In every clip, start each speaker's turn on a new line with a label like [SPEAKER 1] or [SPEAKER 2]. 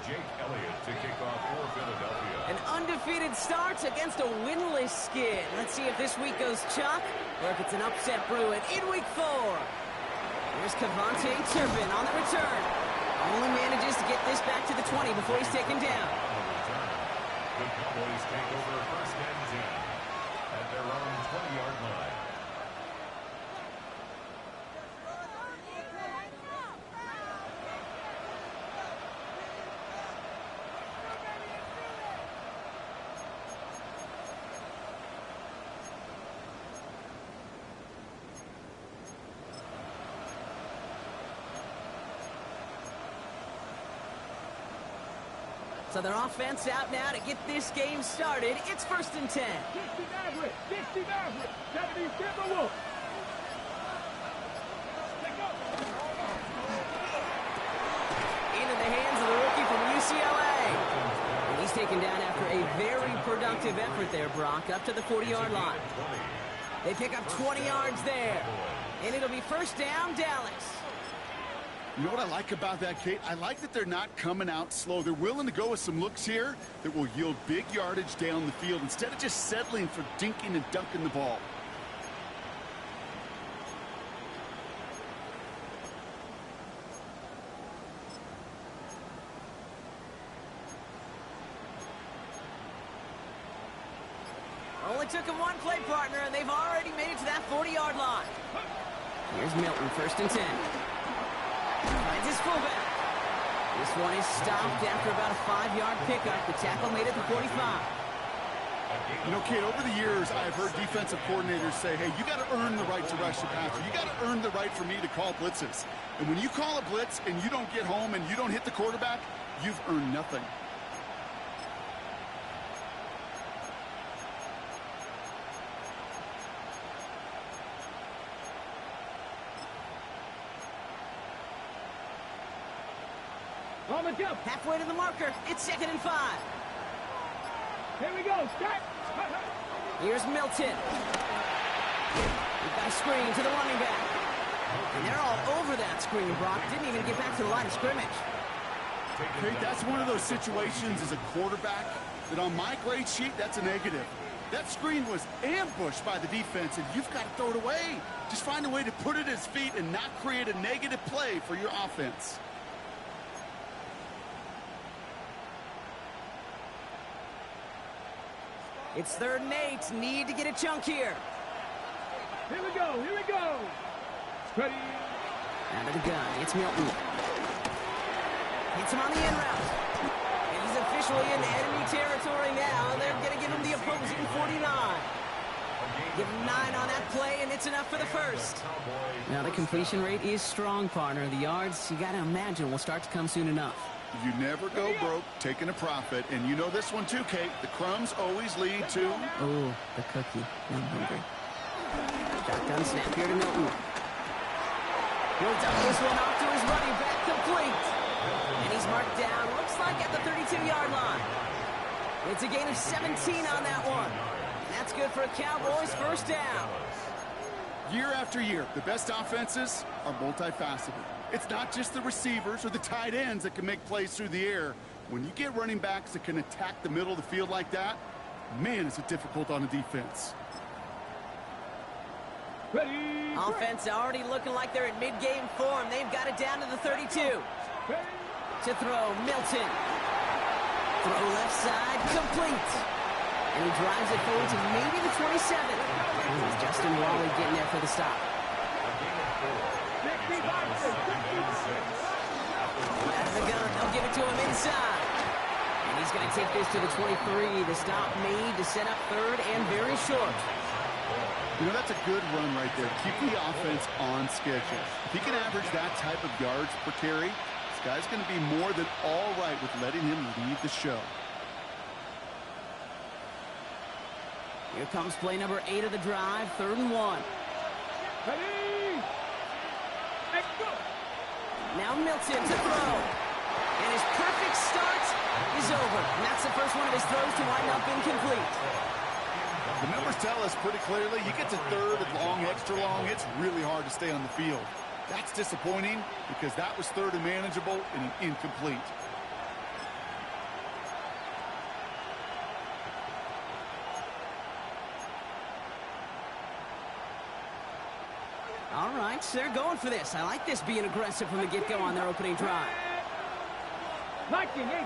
[SPEAKER 1] to kick off for Philadelphia.
[SPEAKER 2] An undefeated start against a winless skid. Let's see if this week goes chalk or if it's an upset brewing in week 4. Here's Cavante Turpin on the return. Only manages to get this back to the 20 before he's taken down.
[SPEAKER 1] The Cowboys take over first and 10 at their own 20-yard line.
[SPEAKER 2] So their offense out now to get this game started. It's first and 10.
[SPEAKER 3] 60 Maverick, 60 Maverick, 70 Timberwolves.
[SPEAKER 2] Into the hands of the rookie from UCLA. And he's taken down after a very productive effort there, Brock, up to the 40-yard line. They pick up 20 yards there. And it'll be first down, Dallas.
[SPEAKER 4] You know what I like about that, Kate? I like that they're not coming out slow. They're willing to go with some looks here that will yield big yardage down the field instead of just settling for dinking and dunking the ball.
[SPEAKER 2] Only took him one play, partner, and they've already made it to that 40-yard line. Here's Milton, first and 10. Finds his fullback. This one is stopped after about a 5-yard pickup. The tackle made it to 45.
[SPEAKER 4] You know, Kate, over the years, I've heard defensive coordinators say, hey, you got to earn the right to rush the passer. You got to earn the right for me to call blitzes. And when you call a blitz and you don't get home and you don't hit the quarterback, you've earned nothing.
[SPEAKER 3] On the jump.
[SPEAKER 2] Halfway to the marker. It's second and 5.
[SPEAKER 3] Here we go. Start.
[SPEAKER 2] Here's Milton. We've got a screen to the running back. And they're all over that screen, Brock. Didn't even get back to the line of scrimmage.
[SPEAKER 4] Kate, that's one of those situations as a quarterback that on my grade sheet, that's a negative. That screen was ambushed by the defense, and you've got to throw it away. Just find a way to put it at his feet and not create a negative play for your offense.
[SPEAKER 2] It's third and 8. Need to get a chunk here.
[SPEAKER 3] Here we go. Here we go. Ready.
[SPEAKER 2] Out of the gun. It's Milton. Hits him on the in route. And he's officially in enemy territory now. They're going to give him the opposing 49. Give him 9 on that play, and it's enough for the first. Now, the completion rate is strong, partner. The yards, you got to imagine, will start to come soon enough.
[SPEAKER 4] You never go broke taking a profit, and you know this one too, Kate. The crumbs always lead to...
[SPEAKER 2] Oh, the cookie. I'm hungry. Shotgun snap here to Milton. He'll dump this one off to his running back, complete. And he's marked down, looks like at the 32-yard line. It's a gain of 17 on that one. That's good for a Cowboys first down.
[SPEAKER 4] Year after year, the best offenses are multifaceted. It's not just the receivers or the tight ends that can make plays through the air. When you get running backs that can attack the middle of the field like that, man, is it difficult on a defense.
[SPEAKER 3] Ready.
[SPEAKER 2] Offense already looking like they're in mid-game form. They've got it down to the 32. To throw, Milton. Throw left side, complete. And he drives it forward to maybe the 27. Justin Wally getting there for the stop. Out of the gun, they'll give it to him inside. And he's going to take this to the 23. The stop made to set up third and very short.
[SPEAKER 4] You know, that's a good run right there. Keep the offense on schedule. If he can average that type of yards per carry, this guy's going to be more than all right with letting him lead the show.
[SPEAKER 2] Here comes play number 8 of the drive, 3rd and 1.
[SPEAKER 3] Ready. Let's go.
[SPEAKER 2] Now Milton to throw. And his perfect start is over. And that's the first one of his throws to wind up incomplete.
[SPEAKER 4] The numbers tell us pretty clearly, you get to third and long, extra long, it's really hard to stay on the field. That's disappointing because that was third and manageable and an incomplete.
[SPEAKER 2] points. They're going for this. I like this being aggressive from the get-go on their opening drive.
[SPEAKER 3] Liking 18.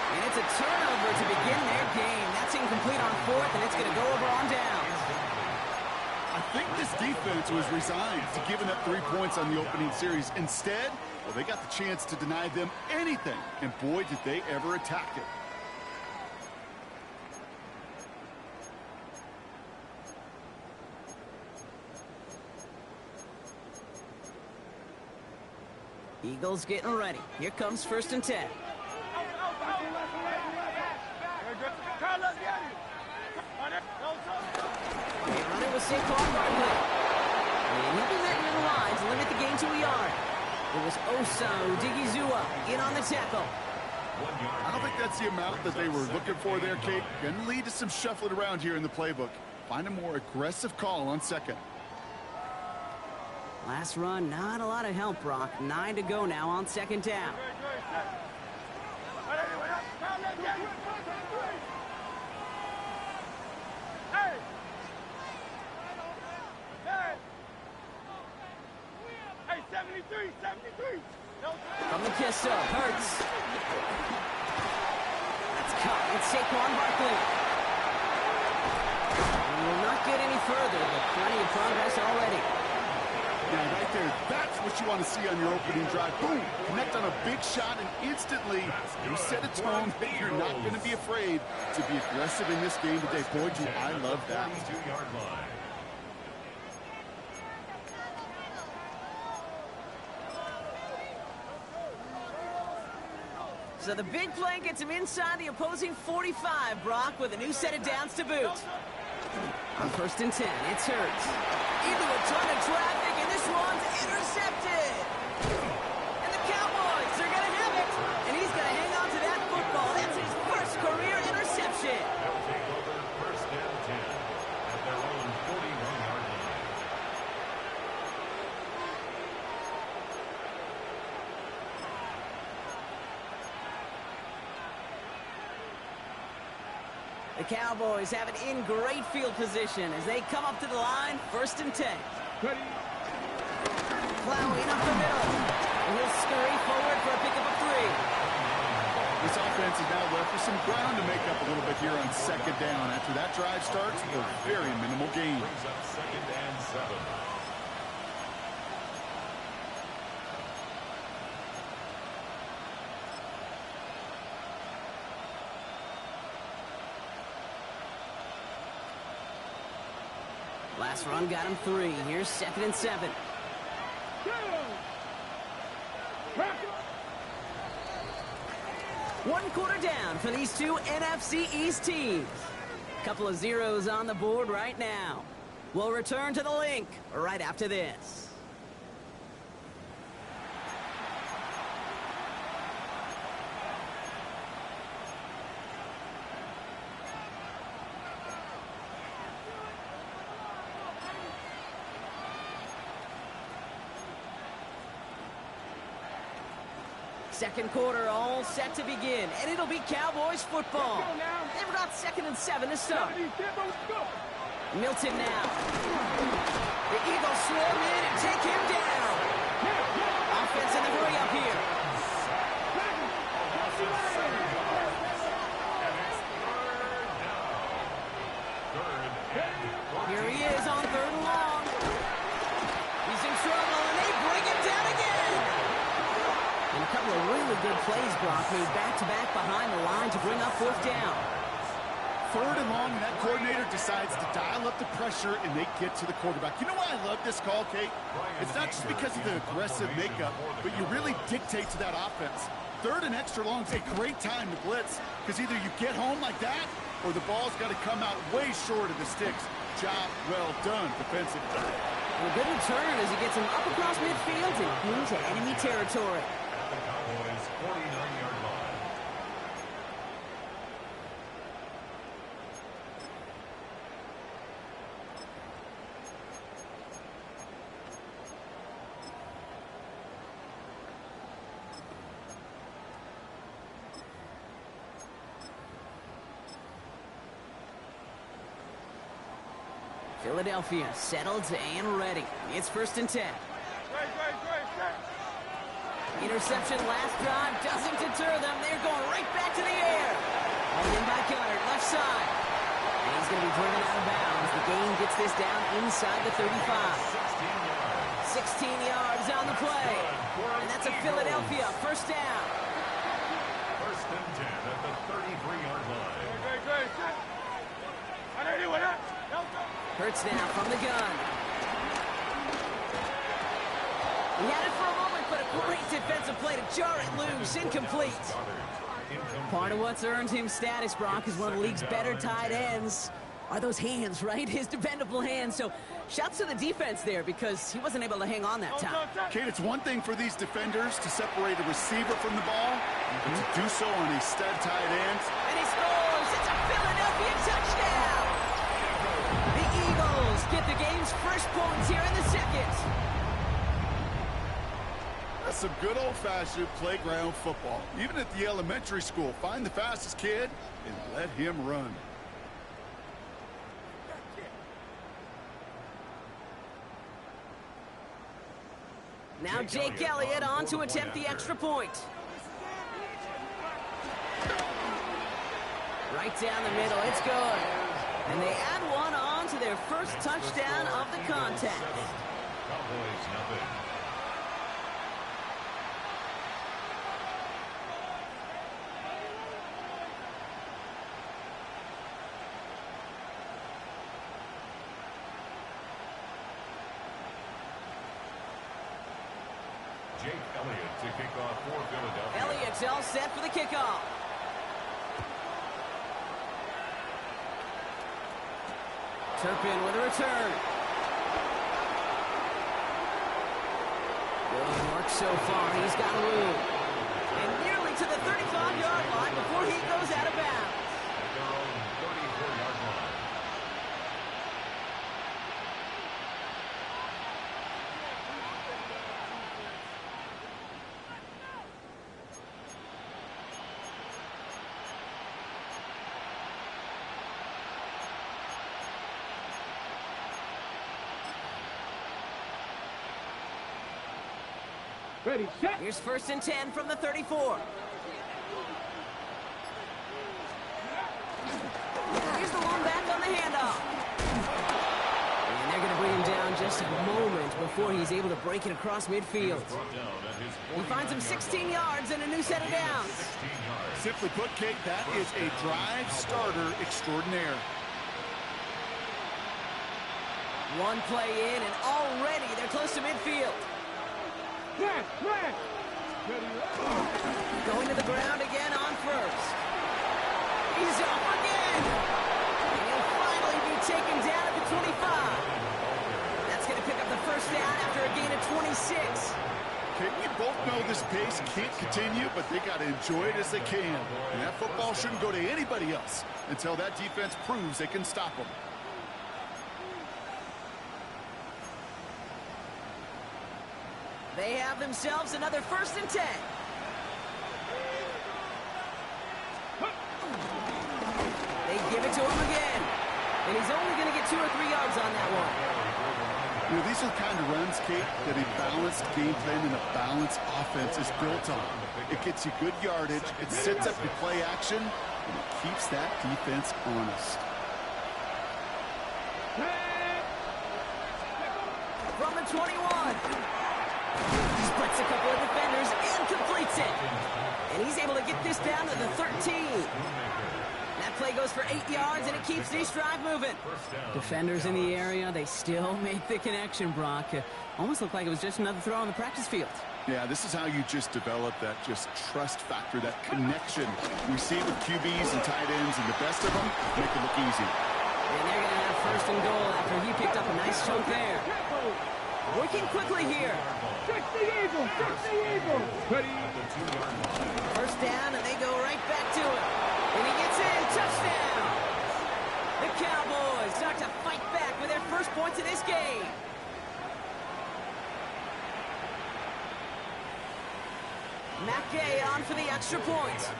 [SPEAKER 2] And it's a turnover to begin their game. That's incomplete on fourth, and it's going to go over on downs.
[SPEAKER 4] I think this defense was resigned to giving up 3 points on the opening series. Instead, well, they got the chance to deny them anything, and boy, did they ever attack it.
[SPEAKER 2] Eagles getting ready. Here comes 1st and 10. They run it with Saquon Barkley. And he'll be met near the line to limit the gain to a yard. It was Osa Odigizua in on the tackle.
[SPEAKER 4] I don't think that's the amount that they were looking for there, Kate. Going to lead to some shuffling around here in the playbook. Find a more aggressive call on second.
[SPEAKER 2] Last run, not a lot of help, Brock. 9 to go now on 2nd down.
[SPEAKER 3] Hey, 73, 73.
[SPEAKER 2] From the pistol, Hurts. That's caught. It's Saquon Barkley. And will not get any further, but plenty of progress already.
[SPEAKER 4] Yeah, right there, that's what you want to see on your opening drive. Boom, connect on a big shot, and instantly you set a tone that you're not going to be afraid to be aggressive in this game today. Boy, do I love that.
[SPEAKER 1] 42-yard line.
[SPEAKER 2] So the big play gets him inside the opposing 45, Brock, with a new set of downs to boot. On 1st and 10, it's Hurts. Into a ton of traffic, and this one's intercepted. And the Cowboys are going to have it. And he's going to hang on to that football. That's his first career interception.
[SPEAKER 1] They'll take over 1st and 10 at their own 41-yard line.
[SPEAKER 2] The Cowboys have it in great field position as they come up to the line, 1st and 10.
[SPEAKER 3] Ready.
[SPEAKER 2] Plowing up the middle. And he'll scurry forward for a pickup of 3.
[SPEAKER 4] This offense is now left with some ground to make up a little bit here on 2nd down. After that drive starts with a very minimal gain.
[SPEAKER 1] Brings up 2nd and 7.
[SPEAKER 2] Last run got him 3. Here's 2nd and 7.
[SPEAKER 3] Go.
[SPEAKER 2] One quarter down for these two NFC East teams. Couple of zeros on the board right now. We'll return to the link right after this. Second quarter all set to begin, and it'll be Cowboys football. They've got 2nd and 7 to start. Milton now. The Eagles swarm in and take him down. Offense in the hurry up here. Here he is on 3rd and long. He's in trouble, and they bring him down again. And a couple of really good plays, Brock, made back-to-back behind the line to bring up 4th down.
[SPEAKER 4] 3rd and long, and that coordinator decides to dial up the pressure, and they get to the quarterback. You know why I love this call, Kate? It's not just because of the aggressive makeup, but you really dictate to that offense. 3rd and extra long is a great time to blitz, because either you get home like that, or the ball's got to come out way short of the sticks. Job well done defensively.
[SPEAKER 2] And a good return as he gets him up across midfield and into enemy territory.
[SPEAKER 1] The Cowboys' 49-yard line.
[SPEAKER 2] Philadelphia settled and ready. It's 1st and 10. Interception last drive doesn't deter them. They're going right back to the air. Hauled in by Goddard, left side. And he's going to be driven out of bounds. The gain gets this down inside the 35. 16 yards on the play. And that's a Philadelphia 1st down.
[SPEAKER 1] 1st and 10 at the 33-yard line.
[SPEAKER 2] Hurts now from the gun. He had it for a moment, but a great defensive play to jar it loose. Incomplete. Part of what's earned him status, Brock, is one of the league's better tight ends. Are those hands, right? His dependable hands. So shouts to the defense there because he wasn't able to hang on that time.
[SPEAKER 4] Kate, it's one thing for these defenders to separate a receiver from the ball, but to do so on a stud tight end.
[SPEAKER 2] And he scores! It's a Philadelphia touchdown! The Eagles get the game's first points here in the 2nd.
[SPEAKER 4] That's some good old-fashioned playground football. Even at the elementary school, find the fastest kid and let him run.
[SPEAKER 2] Now Jake Elliott on to attempt the extra point. Right down the middle, it's good. And they add one on to their first touchdown of the contest.
[SPEAKER 1] Cowboys nothing. Jake Elliott to kick off for Philadelphia.
[SPEAKER 2] Elliott's all set for the kickoff. Turpin with a return. Good work so far. He's got a room. And nearly to the 35-yard line before he goes out of bounds.
[SPEAKER 1] At their own 34-yard line.
[SPEAKER 3] Ready, set.
[SPEAKER 2] Here's 1st and 10 from the 34. Here's the one back on the handoff. And they're going to bring him down just a moment before he's able to break it across midfield. He finds him 16 yards and a new set of downs.
[SPEAKER 4] Simply put, Kate, that is a drive starter extraordinaire.
[SPEAKER 2] One play in, and already they're close to midfield. Going to the ground again on 1st. He's off again. And he'll finally be taken down at the 25. That's going to pick up the 1st down after a gain of 26.
[SPEAKER 4] Okay, we both know this pace can't continue, but they got to enjoy it as they can. And that football shouldn't go to anybody else until that defense proves they can stop them.
[SPEAKER 2] They have themselves another 1st and 10. They give it to him again. And he's only going to get 2 or 3 yards on that one.
[SPEAKER 4] You know, these are the kind of runs, Kate, that a balanced game plan and a balanced offense is built on. It gets you good yardage, it sets up your play action, and it keeps that defense honest.
[SPEAKER 2] From the 21. He splits a couple of defenders and completes it. And he's able to get this down to the 13. That play goes for 8 yards, and it keeps this drive moving. Defenders in the area, they still make the connection, Brock. Almost looked like it was just another throw on the practice field.
[SPEAKER 4] Yeah, this is how you just develop that just trust factor, that connection. We see it with QBs and tight ends, and the best of them make it look easy.
[SPEAKER 2] And they're going to have 1st and goal after he picked up a nice chunk there. Working quickly here.
[SPEAKER 3] Fix the Eagles! Fix the Eagles! Ready?
[SPEAKER 2] 1st down, and they go right back to it. And he gets in. Touchdown! The Cowboys start to fight back with their first points of this game. Matt Gay on for the extra point.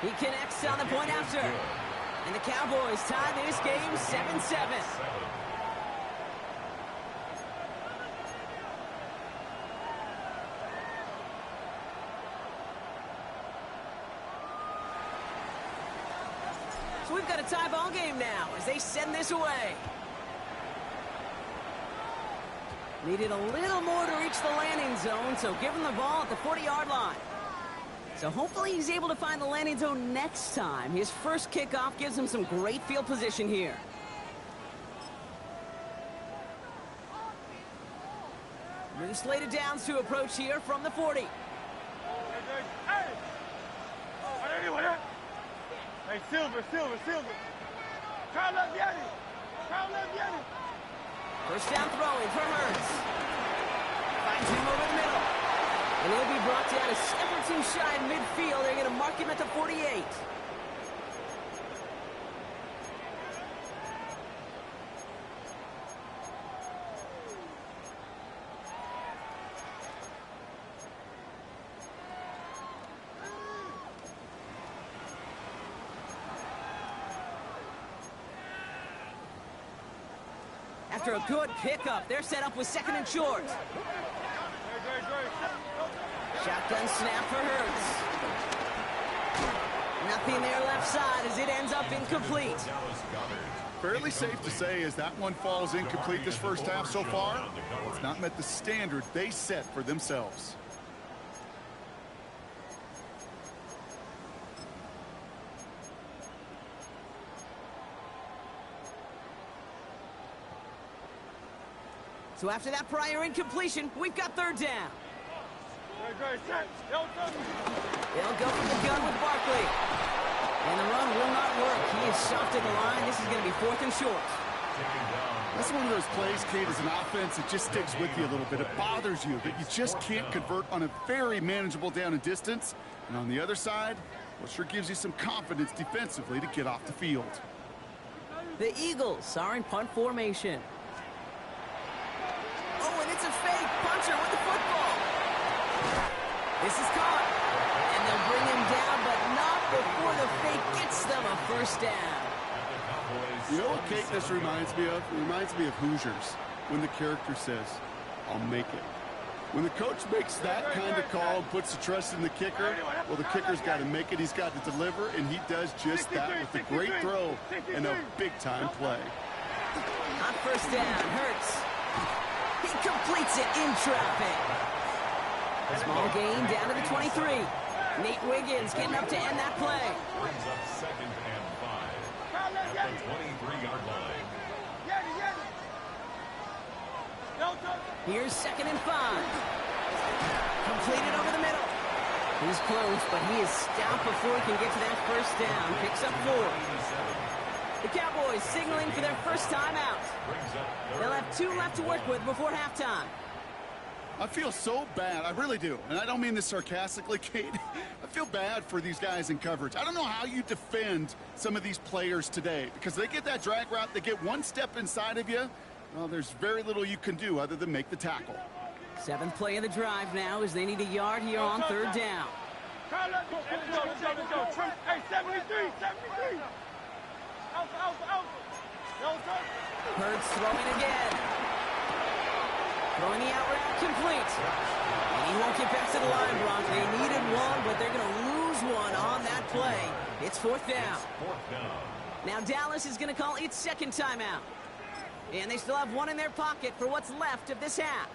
[SPEAKER 2] He connects on the point after. And the Cowboys tie this game 7-7. So we've got a tie ball game now as they send this away. Needed a little more to reach the landing zone, so give him the ball at the 40-yard line. So hopefully he's able to find the landing zone next time. His first kickoff gives him some great field position here. New slated downs to approach here from the 40.
[SPEAKER 3] Hey, Silver. Carl up, Yanni.
[SPEAKER 2] First down throwing for Hurts. Finds him over the middle. And he'll be brought down a step or two shy of midfield. They're going to mark him at the 48. After a good pickup, they're set up with second and short. Shotgun snap for Hurts. Nothing there left side as it ends up incomplete.
[SPEAKER 4] Fairly safe to say as that one falls incomplete this first half so far, it's not met the standard they set for themselves.
[SPEAKER 2] So after that prior incompletion, we've got third down. They'll go for the gun with Barkley. And the run will not work. He is soft at the line. This is going to be fourth and short.
[SPEAKER 4] That's one of those plays, Kate, as an offense, it just sticks with you a little bit. It bothers you that you just can't convert on a very manageable down and distance. And on the other side, well, sure gives you some confidence defensively to get off the field.
[SPEAKER 2] The Eagles are in punt formation. Oh, and it's a fake. Puncher with the football. This is caught. And they'll bring him down, but not before the fake gets them a first down.
[SPEAKER 4] You know what, Kate, this reminds me of? It reminds me of Hoosiers, when the character says, I'll make it. When the coach makes that kind of call and puts the trust in the kicker, well, the kicker's got to make it, he's got to deliver, and he does just that with a great throw and a big-time play.
[SPEAKER 2] On first down, Hurts. He completes it in traffic. Small gain down to the 23. Nate Wiggins getting up to end that play.
[SPEAKER 1] Brings up second and 5 at the 23-yard line.
[SPEAKER 2] Here's second and 5. Completed over the middle. He's close, but he is stopped before he can get to that first down. Picks up 4. The Cowboys signaling for their first time out. They'll have 2 left to work with before halftime.
[SPEAKER 4] I feel so bad. I really do. And I don't mean this sarcastically, Kate. I feel bad for these guys in coverage. I don't know how you defend some of these players today because they get that drag route, they get one step inside of you. Well, there's very little you can do other than make the tackle.
[SPEAKER 2] 7th play of the drive now as they need a yard here on third down.
[SPEAKER 3] Hey, 73.
[SPEAKER 2] Hurts throwing again. Throwing the out route complete. And he won't get back to the line, Bronx. They needed one, but they're going to lose one on that play. It's fourth down. Now Dallas is going to call its second timeout. And they still have one in their pocket for what's left of this half.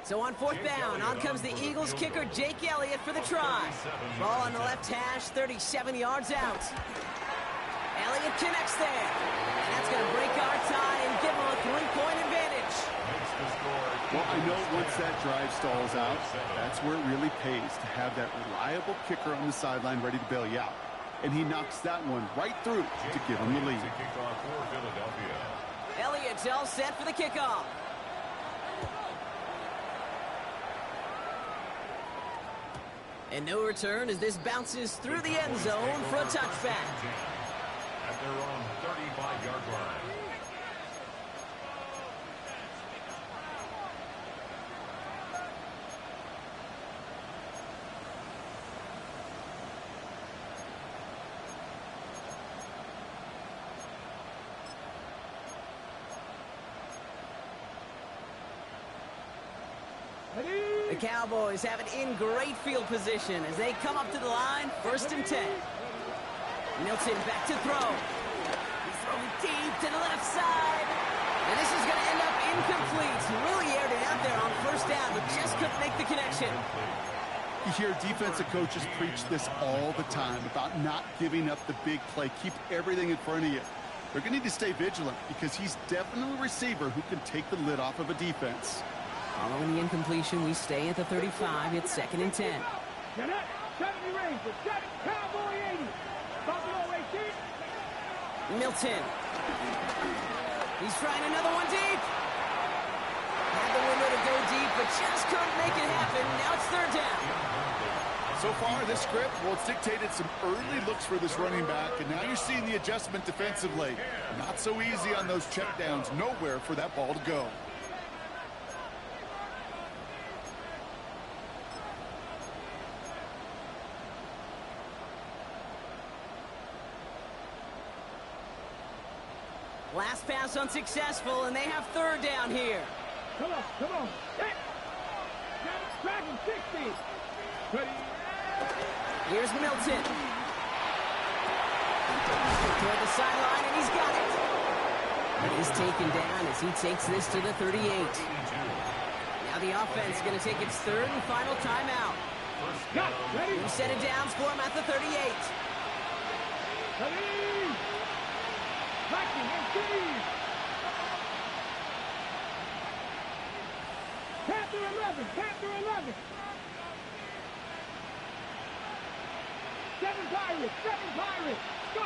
[SPEAKER 2] So on fourth down, on comes the Eagles kicker, Jake Elliott, for the try. Ball on the left hash, 37 yards out. Elliott connects there. And that's going to break our tie and give them a 3-point advantage.
[SPEAKER 4] Well, I know once that drive stalls out, that's where it really pays to have that reliable kicker on the sideline ready to bail you out. And he knocks that one right through to give him the lead.
[SPEAKER 2] Elliott's all set for the kickoff. And no return as this bounces through the end zone for a touchback.
[SPEAKER 1] At their own 35-yard line.
[SPEAKER 2] Cowboys have it in great field position as they come up to the line, 1st and 10. Milton back to throw. He's throwing deep to the left side. And this is going to end up incomplete. He really aired it out there on 1st down, but just couldn't make the connection.
[SPEAKER 4] You hear defensive coaches preach this all the time about not giving up the big play. Keep everything in front of you. They're going to need to stay vigilant because he's definitely a receiver who can take the lid off of a defense.
[SPEAKER 2] Following the incompletion, we stay at the 35. It's 2nd and 10.
[SPEAKER 3] Get up. 70 range. 7 Cowboy 80. Buffalo 18.
[SPEAKER 2] Milton. He's trying another one deep. Had the window to go deep, but just couldn't make it happen. Now it's 3rd down.
[SPEAKER 4] So far, this script, well, it's dictated some early looks for this running back, and now you're seeing the adjustment defensively. Not so easy on those checkdowns. Nowhere for that ball to go.
[SPEAKER 2] Last pass unsuccessful, and they have 3rd down here.
[SPEAKER 3] Come on, come on. Hey. Track him, 60. Ready.
[SPEAKER 2] Here's Milton. Toward the sideline, and he's got it. It is taken down as he takes this to the 38. Now the offense is going to take its 3rd and final timeout.
[SPEAKER 3] Got it. Ready.
[SPEAKER 2] We set it down for him at the 38.
[SPEAKER 3] Ready. Tracking and Steve. Panther 11. Panther 11. 7 Pirates. 7 Pirates. Go.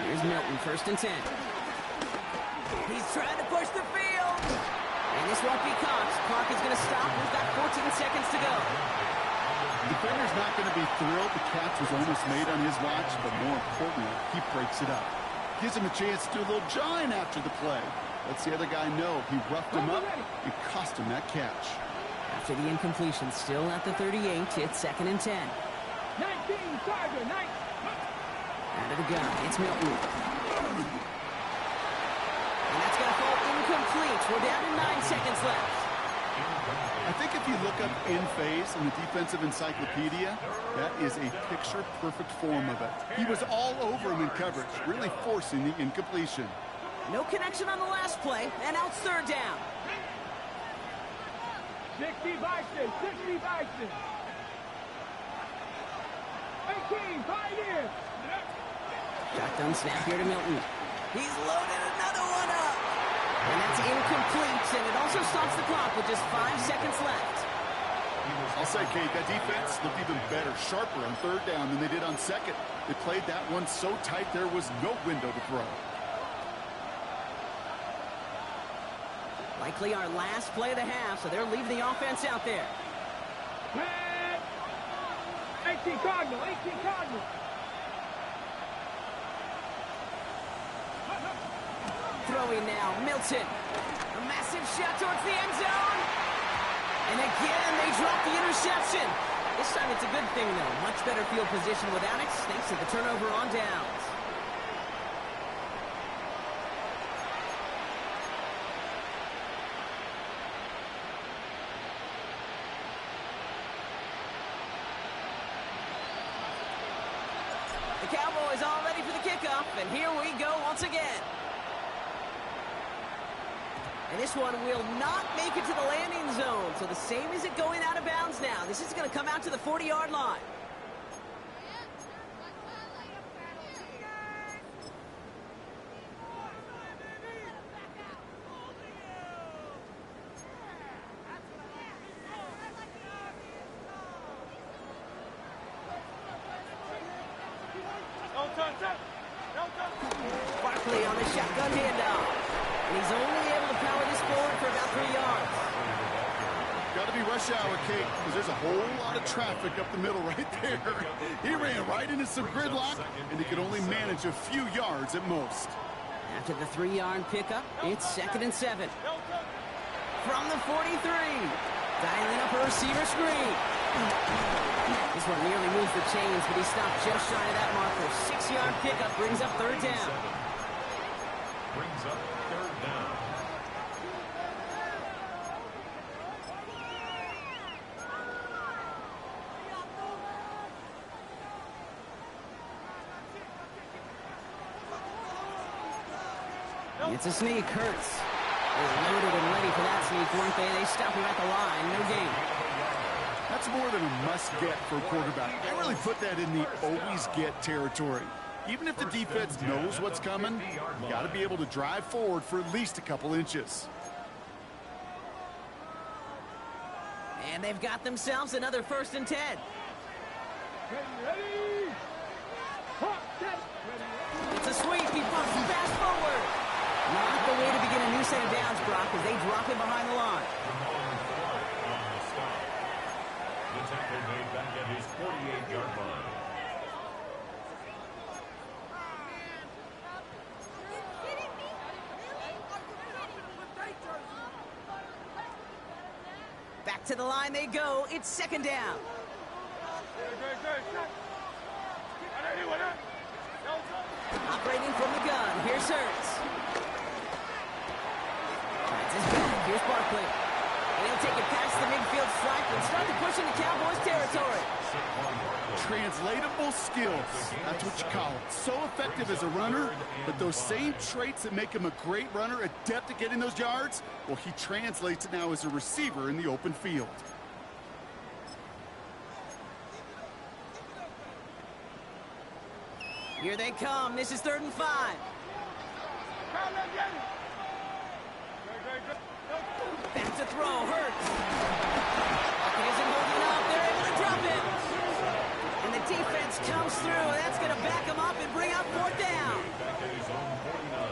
[SPEAKER 2] Here's Milton, 1st and 10. He's trying to push the field. And this won't be caught. Clock is going to stop. We've got 14 seconds to go.
[SPEAKER 4] The defender's not going to be thrilled the catch was almost made on his watch, but more importantly, he breaks it up. Gives him a chance to do a little jawing after the play. Lets the other guy know he roughed him up and cost him that catch.
[SPEAKER 2] After the incompletion, still at the 38, it's 2nd and 10.
[SPEAKER 3] 19, Tiger, 19.
[SPEAKER 2] Out of the gun, it's Milton. And that's going to fall incomplete. We're down to 9 seconds left.
[SPEAKER 4] I think if you look up in phase in the defensive encyclopedia, that is a picture-perfect form of it. He was all over him in coverage, really forcing the incompletion.
[SPEAKER 2] No connection on the last play, and now it's 3rd down.
[SPEAKER 3] 60 Bison, 60 Bison. 18, Pioneer.
[SPEAKER 2] Shotgun snap here to Milton. He's loaded another one up. And that's incomplete, and it also stops the clock with just 5 seconds left.
[SPEAKER 4] I'll say, Kate, that defense looked even better, sharper on 3rd down than they did on 2nd. They played that one so tight there was no window to throw.
[SPEAKER 2] Likely our last play of the half, so they're leaving the offense out there.
[SPEAKER 3] 18 Cardinal, 18 Cardinal.
[SPEAKER 2] Throwing now, Milton. A massive shot towards the end zone. And again, they drop the interception. This time it's a good thing, though. Much better field position without it, thanks to the turnover on downs. The Cowboys all ready for the kickoff, and here we go once again. And this one will not make it to the landing zone. So the same as it going out of bounds now. This is going to come out to the 40-yard line. Barkley on the shotgun handoff. And he's only able to power this forward for about 3 yards.
[SPEAKER 4] Got to be rush hour, Kate, because there's a whole lot of traffic up the middle right there. He ran right into some gridlock, and he could only manage a few yards at most.
[SPEAKER 2] After the 3-yard pickup, it's 2nd and 7. From the 43. Dialing up a receiver screen. This one nearly moves the chains, but he stopped just shy of that marker. 6-yard pickup brings up 3rd down.
[SPEAKER 1] Brings up 3rd down.
[SPEAKER 2] It's a sneak, Hurts. They're loaded and ready for that sneak, weren't they? They stop him at the line, no gain.
[SPEAKER 4] That's more than a must-get for a quarterback. I really put that in the always-get territory. Even if the defense knows what's coming, you got to be able to drive forward for at least a couple inches.
[SPEAKER 2] And they've got themselves another 1st and 10.
[SPEAKER 3] Ready? Hot, set.
[SPEAKER 2] It's a sweep. He bumps fast forward. Not the way to begin a new set of downs, Brock, as they drop him behind the line.
[SPEAKER 1] The tackle made back at his 48-yard line.
[SPEAKER 2] Back to the line they go. It's 2nd down. Operating from the gun. Here's Hurts. That's his back. Here's Barkley. And he'll take it past the midfield stripe and start to push into Cowboys territory.
[SPEAKER 4] Translatable skills. That's what you call it. So effective as a runner, but those same traits that make him a great runner, adept at getting those yards, well, he translates it now as a receiver in the open field.
[SPEAKER 2] Here they come. This is 3rd and 5. Back to throw. Hurts. He isn't holding up. They're able to drop it. And the defense comes through. And that's going to back him up and bring up 4th down.
[SPEAKER 1] Back at his own 49.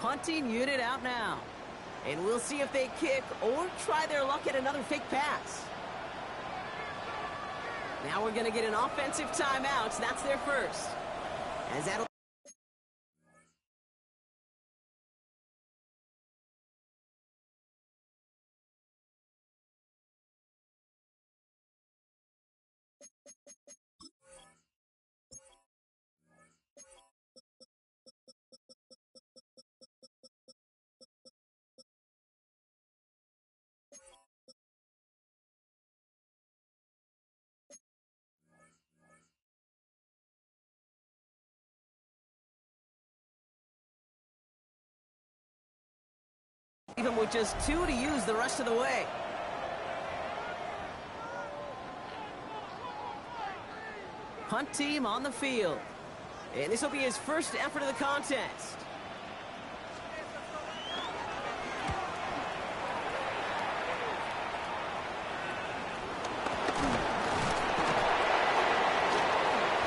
[SPEAKER 2] Punting unit out now. And we'll see if they kick or try their luck at another fake pass. Now we're going to get an offensive timeout. So that's their first. As that'll leave him with just 2 to use the rest of the way. Punt team on the field. And this will be his first effort of the contest.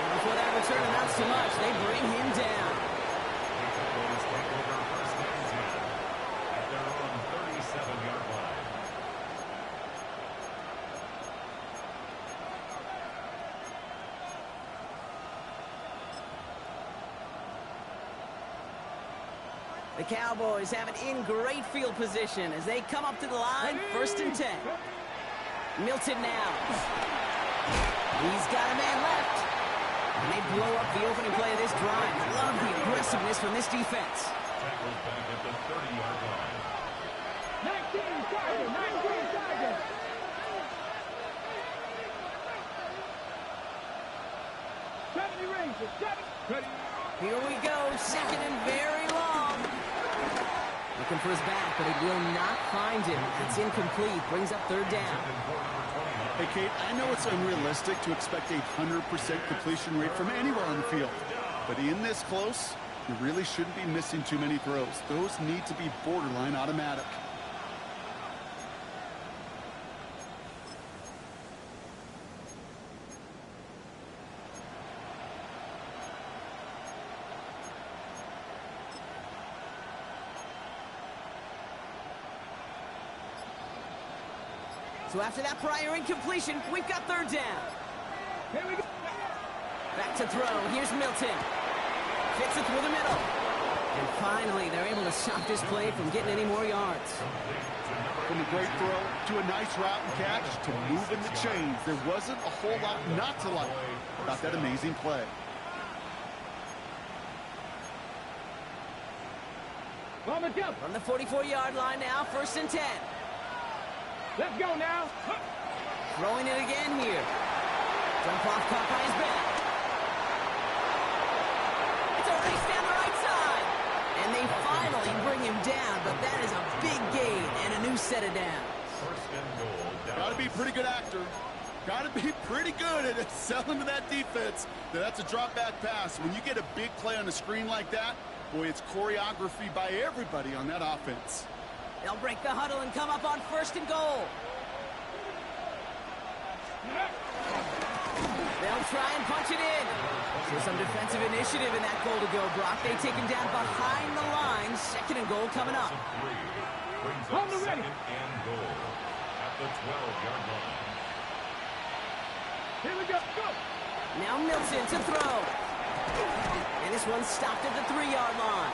[SPEAKER 2] And before that return amounts to much, they bring him down.
[SPEAKER 1] Cowboys take over 1st and 10 at their own 37-yard line.
[SPEAKER 2] The Cowboys have it in great field position as they come up to the line, 1st and 10. Milton now. He's got a man left. And they blow up the opening play of this drive. Love the aggressiveness from this defense.
[SPEAKER 1] Tackled back at the 30-yard line.
[SPEAKER 3] 19 target. Seventy ranges. Ready.
[SPEAKER 2] Here we go, 2nd and very long. Looking for his back, but he will not find him. It's incomplete, brings up 3rd down.
[SPEAKER 4] Hey, Kate, I know it's unrealistic to expect a 100% completion rate from anywhere on the field. But in this close, you really shouldn't be missing too many throws. Those need to be borderline automatic.
[SPEAKER 2] So after that prior incompletion, we've got 3rd down.
[SPEAKER 3] Here we go.
[SPEAKER 2] Back to throw. Here's Milton. Fits it through the middle. And finally, they're able to stop this play from getting any more yards.
[SPEAKER 4] From a great throw to a nice route and catch to moving the chains, there wasn't a whole lot not to like about that amazing play.
[SPEAKER 3] On the jump.
[SPEAKER 2] From the 44-yard line now, 1st and 10.
[SPEAKER 3] Let's go now.
[SPEAKER 2] Throwing it again here. Dump off caught by his back. It's a race down the right side. And they finally bring him down, but that is a big gain and a new set of downs.
[SPEAKER 1] First and goal.
[SPEAKER 4] Got to be a pretty good actor. Got to be pretty good at selling to that defense. That's a drop back pass. When you get a big play on the screen like that, boy, it's choreography by everybody on that offense.
[SPEAKER 2] They'll break the huddle and come up on first and goal. They'll try and punch it in. So some defensive initiative in that goal to go, Brock. They take him down behind the line. Second and goal coming up.
[SPEAKER 1] Brings up second and goal at the 12-yard line.
[SPEAKER 3] Here we go. Go.
[SPEAKER 2] Now Milton to throw. And this one's stopped at the 3-yard line.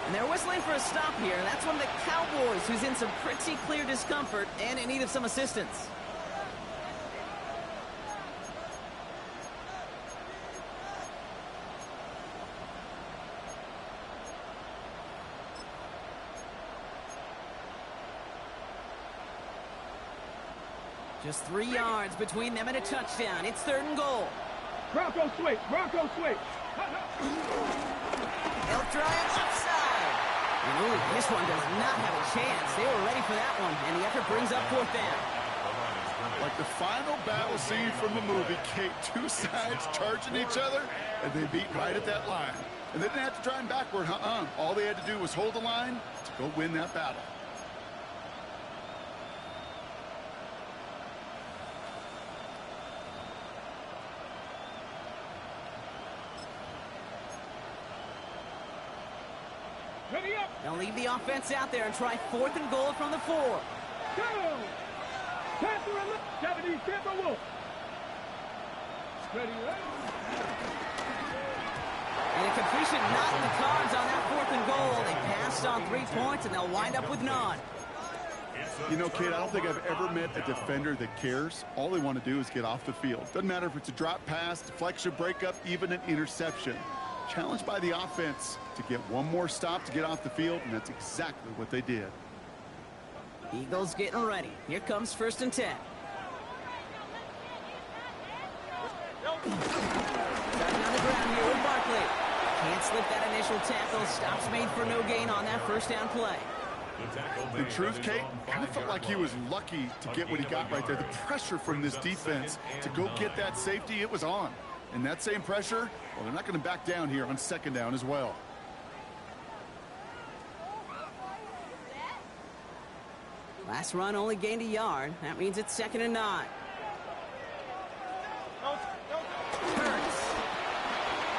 [SPEAKER 2] And they're whistling for a stop here. And that's one of the Cowboys who's in some pretty clear discomfort and in need of some assistance. Just 3 yards between them and a touchdown. It's third and goal.
[SPEAKER 3] Bronco switch. Bronco switch.
[SPEAKER 2] They'll try it left side. And ooh, this one does not have a chance. They were ready for that one, and the effort brings up fourth down.
[SPEAKER 4] Like the final battle scene from the movie, Kate, two sides charging each other, and they beat right at that line. And they didn't have to drive backward, All they had to do was hold the line to go win that battle.
[SPEAKER 3] Ready up.
[SPEAKER 2] They'll leave the offense out there and try fourth and goal from the 4.
[SPEAKER 3] Go. Panther and the 70 Tampa Wolf. Ready, ready.
[SPEAKER 2] And a completion not in the cards on that fourth and goal. They passed on 3 points, and they'll wind up with none.
[SPEAKER 4] You know, Kate, I don't think I've ever met a defender that cares. All they want to do is get off the field. Doesn't matter if it's a drop pass, deflection, breakup, even an interception. Challenged by the offense to get one more stop to get off the field, and that's exactly what they did.
[SPEAKER 2] Eagles getting ready. Here comes first and 10. Starting on the ground here with Barkley. Can't slip that initial tackle. Stops made for no gain on that first down play.
[SPEAKER 4] The truth, Kate, kind of felt like he was lucky to get what he got right there. The pressure from this defense to go get that safety, it was on. And that same pressure, well, they're not going to back down here on second down as well.
[SPEAKER 2] Last run only gained a yard. That means it's second and 9. Hurts.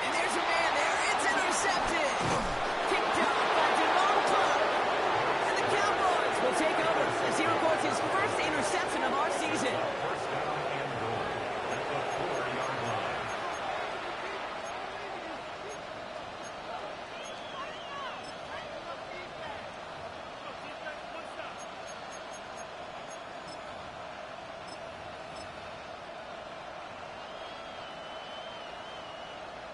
[SPEAKER 2] And there's a man there. It's intercepted. Kicked out by Devon Clark. And the Cowboys will take over as he records his first interception of our season.
[SPEAKER 1] First down and goal at the 4-yard line.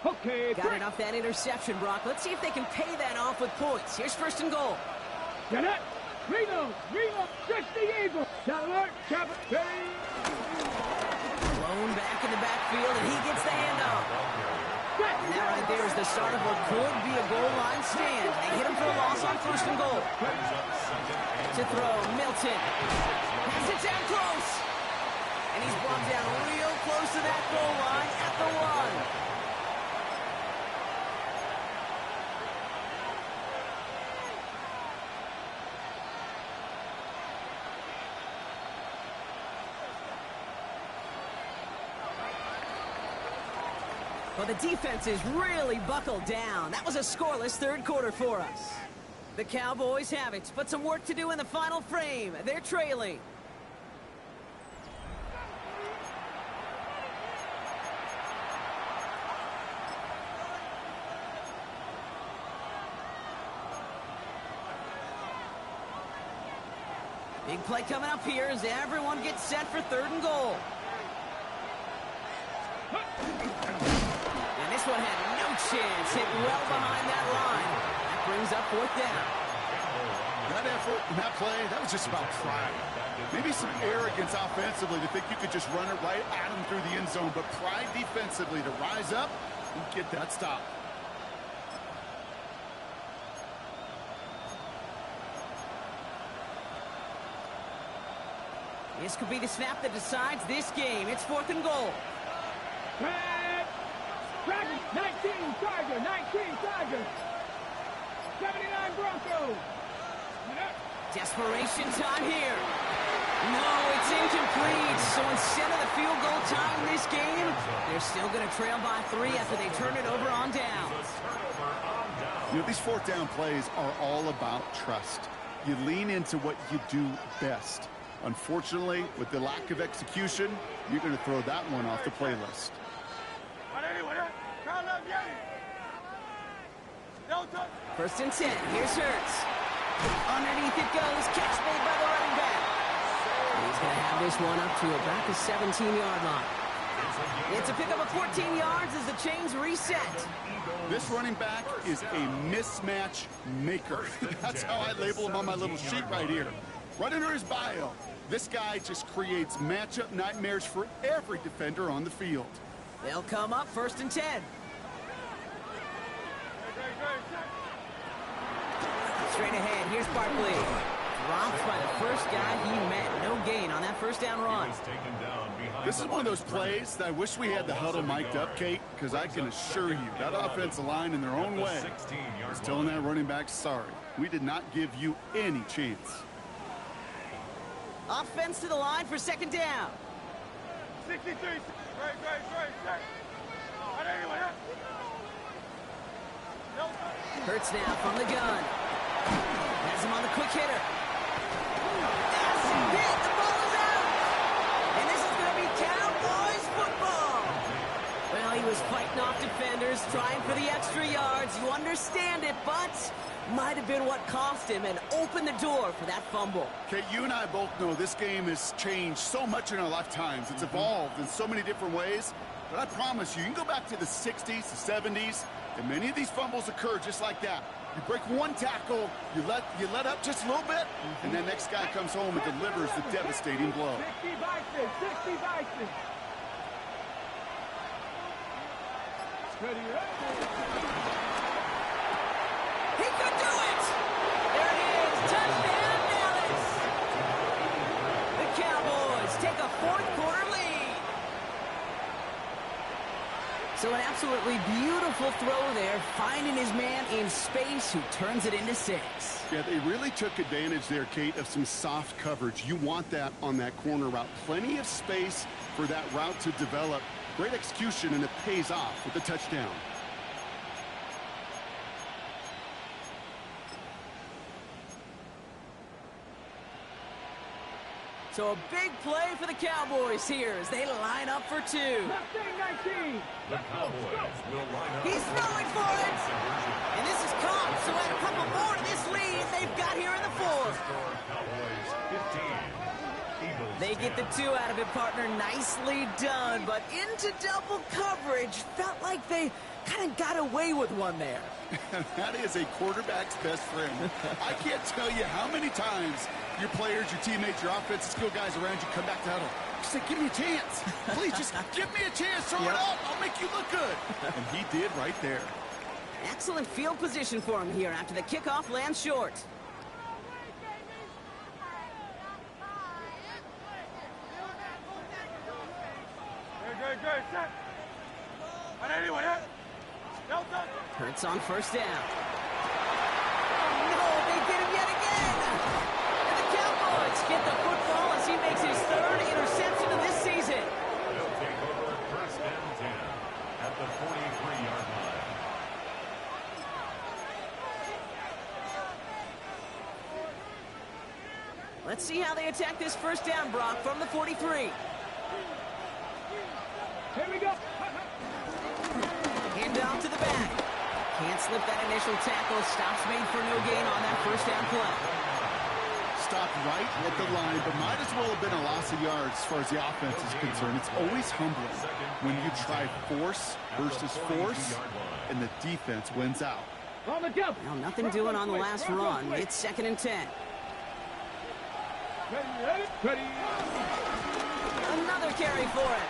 [SPEAKER 3] Okay,
[SPEAKER 2] Got it off that interception, Brock. Let's see if they can pay that off with points. Here's first and goal.
[SPEAKER 3] get it. Reload, 60 Eagles. Alert, Chopper, ready.
[SPEAKER 2] Blown back in the backfield, and he gets the handoff. And that right there is the start of what could be a goal line stand. They hit him for a loss on first and goal. To throw, Milton. Has it down close. And he's brought down real close to that goal line at the 1. Well, the defense is really buckled down. That was a scoreless third quarter for us. The Cowboys have it, but some work to do in the final frame. They're trailing. Big play coming up here as everyone gets set for third and goal. And this one had no chance. Hit well behind that line. That brings up fourth down.
[SPEAKER 4] That effort and that play, that was just about pride. Maybe some arrogance offensively to think you could just run it right at him through the end zone, but pride defensively to rise up and get that stop.
[SPEAKER 2] This could be the snap that decides this game. It's 4th and goal.
[SPEAKER 3] Dragons, 19 Chargers, 19 Chargers. 79 Broncos.
[SPEAKER 2] Desperation time here. No, it's incomplete. So instead of the field goal tie in this game, they're still going to trail by 3 after they turn it over on downs.
[SPEAKER 4] You know, these 4th down plays are all about trust. You lean into what you do best. Unfortunately, with the lack of execution, you're going to throw that one off the playlist.
[SPEAKER 2] First and 10. Here's Hurts. Underneath it goes. Catch made by the running back. He's going to have this one up to about the 17-yard line. It's a pickup of 14 yards as the chains reset.
[SPEAKER 4] This running back is a mismatch maker. That's how I label him on my little sheet right here. Right under his bio, this guy just creates matchup nightmares for every defender on the field.
[SPEAKER 2] They'll come up 1st and 10. Straight ahead, here's Barkley. Dropped by the first guy he met. No gain on that first down run.
[SPEAKER 4] This is one of those plays that I wish we had the huddle mic'd up, Kate, because I can assure you that offensive line in their own way is telling that running back, sorry, we did not give you any chance.
[SPEAKER 2] Offense to the line for 2nd down.
[SPEAKER 3] 63. Great.
[SPEAKER 2] Hurts now from the gun. Has him on the quick hitter. That's hit. The ball is out. And this is going to be Cowboys football. Well, he was fighting off defenders, trying for the extra yards. You understand it, but might have been what cost him and opened the door for that fumble.
[SPEAKER 4] Okay, you and I both know this game has changed so much in our lifetimes. It's evolved in so many different ways. But I promise you, you can go back to the 60s, the 70s, and many of these fumbles occur just like that. You break one tackle, you let up just a little bit, and then next guy comes home and delivers the devastating blow.
[SPEAKER 3] 60 Bison. Ready,
[SPEAKER 2] He could do it! There it is! Touchdown, Dallas! The Cowboys take a 4th quarter lead. So an absolutely beautiful throw there, finding his man in space who turns it into 6.
[SPEAKER 4] Yeah, they really took advantage there, Kate, of some soft coverage. You want that on that corner route. Plenty of space for that route to develop. Great execution, and it pays off with the touchdown.
[SPEAKER 2] So a big play for the Cowboys here as they line up for 2.
[SPEAKER 3] 19.
[SPEAKER 1] The Cowboys will line up.
[SPEAKER 2] He's throwing for it! And this is caught, so add a couple more to this lead they've got here in the 4th.
[SPEAKER 1] Cowboys 15. Eagles
[SPEAKER 2] They get the 2 out of it, partner. Nicely done, but into double coverage. Felt like they kind of got away with one there.
[SPEAKER 4] That is a quarterback's best friend. I can't tell you how many times your players, your teammates, your offensive skill guys around you come back to huddle. Just say, give me a chance. Please, just give me a chance. Throw it up. I'll make you look good. And he did right there.
[SPEAKER 2] Excellent field position for him here after the kickoff lands short.
[SPEAKER 3] Good. Set.
[SPEAKER 2] Hurts on 1st down. No, they get him yet again. And the Cowboys get the football as he makes his 3rd interception of this season.
[SPEAKER 1] They'll take over 1st and 10 at the 43-yard line.
[SPEAKER 2] Let's see how they attack this 1st down, Brock, from the 43.
[SPEAKER 3] Here we go.
[SPEAKER 2] Hand off to the back. Can't slip that initial tackle. Stops made for no gain on that 1st down play.
[SPEAKER 4] Stopped right at the line, but might as well have been a loss of yards as far as the offense is concerned. It's always humbling when you try force versus force, and the defense wins out.
[SPEAKER 3] On the double.
[SPEAKER 2] Well, nothing doing on the last run. It's 2nd and 10.
[SPEAKER 3] Ready.
[SPEAKER 2] Another carry for it.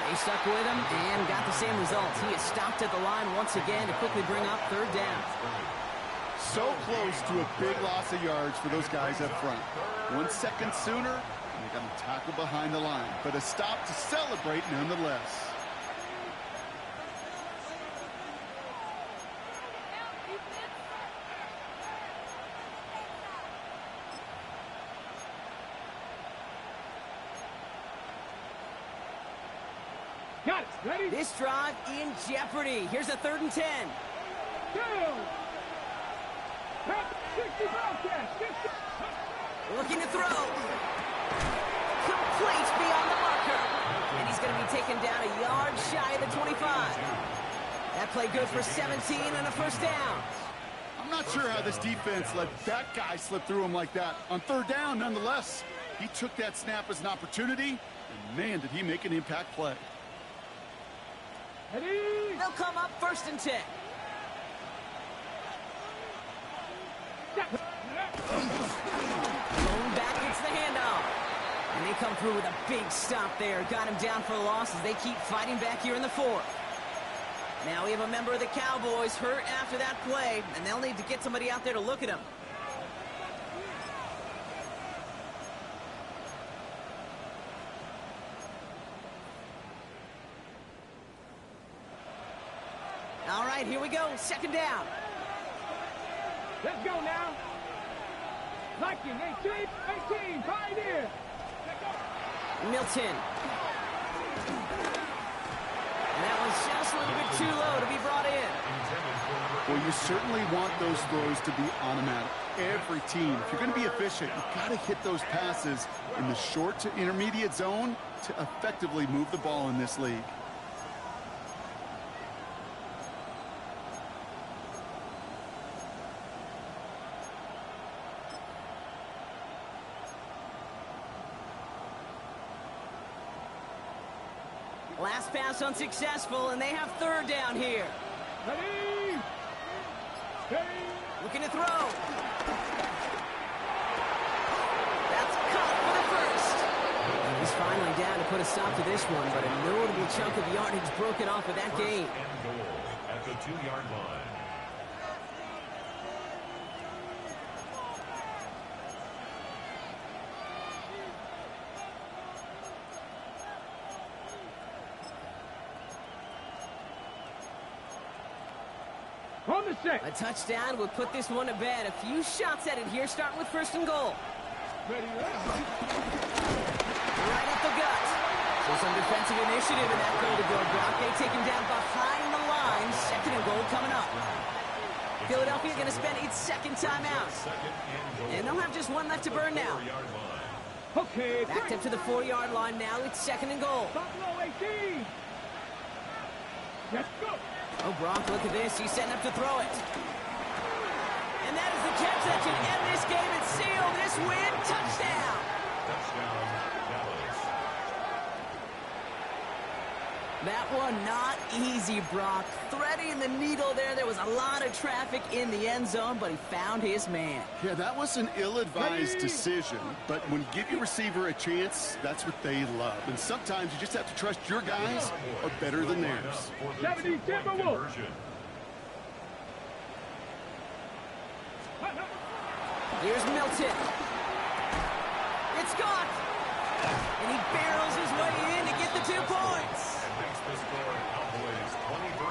[SPEAKER 2] They stuck with him and got the same result. He is stopped at the line once again to quickly bring up 3rd down.
[SPEAKER 4] So close to a big loss of yards for those guys up front. 1 second sooner, and they got to tackle behind the line. But a stop to celebrate nonetheless.
[SPEAKER 3] Got it. Ready?
[SPEAKER 2] This drive in jeopardy. Here's a 3rd and 10.
[SPEAKER 3] Go. 60 broadcast.
[SPEAKER 2] Looking to throw. Complete beyond the marker. And he's going to be taken down a yard shy of the 25. That play good for 17 and a 1st down.
[SPEAKER 4] I'm not sure how this defense let that guy slip through him like that. On 3rd down, nonetheless, he took that snap as an opportunity, and man, did he make an impact play.
[SPEAKER 3] Ready?
[SPEAKER 2] They'll come up 1st and 10. Going back, it's the handoff. And they come through with a big stop there. Got him down for a loss as they keep fighting back here in the 4th. Now we have a member of the Cowboys hurt after that play, and they'll need to get somebody out there to look at him. All right, here we go. 2nd down.
[SPEAKER 3] Let's go now. Liking 18, Pioneer.
[SPEAKER 2] Milton. And that was just a little bit too low to be brought in.
[SPEAKER 4] Well, you certainly want those throws to be automatic. Every team, if you're going to be efficient, you've got to hit those passes in the short to intermediate zone to effectively move the ball in this league.
[SPEAKER 2] Last pass unsuccessful, and they have 3rd down here.
[SPEAKER 3] Ready? Ready?
[SPEAKER 2] Looking to throw. That's caught for the 1st. He's finally down to put a stop to this one, but a notable chunk of yardage broken off with that gain.
[SPEAKER 1] And goal at the 2-yard line.
[SPEAKER 3] On the set.
[SPEAKER 2] A touchdown would put this one to bed. A few shots at it here, starting with 1st and goal.
[SPEAKER 3] Ready?
[SPEAKER 2] Right up the gut. So some defensive initiative in that goal to go. Brock, they take him down behind the line. 2nd and goal coming up. Philadelphia going to spend its 2nd timeout. And they'll have just one left to burn now.
[SPEAKER 3] Okay.
[SPEAKER 2] Backed up to the 4-yard line now. It's 2nd and goal.
[SPEAKER 3] Buffalo 18. Let's go.
[SPEAKER 2] Oh, Brock, look at this. He's setting up to throw it. And that is the catch that can end this game and seal this win. Touchdown.
[SPEAKER 1] Touchdown, Dallas.
[SPEAKER 2] That one not easy, Brock. Threading the needle there. There was a lot of traffic in the end zone, but he found his man.
[SPEAKER 4] Yeah, that was an ill-advised decision, but when you give your receiver a chance, that's what they love. And sometimes you just have to trust your guys are better than theirs.
[SPEAKER 3] 70 Timberwolves.
[SPEAKER 2] Here's Milton. It's caught. And he barrels his way in to get the 2 points.
[SPEAKER 1] Makes the score Cowboys 23,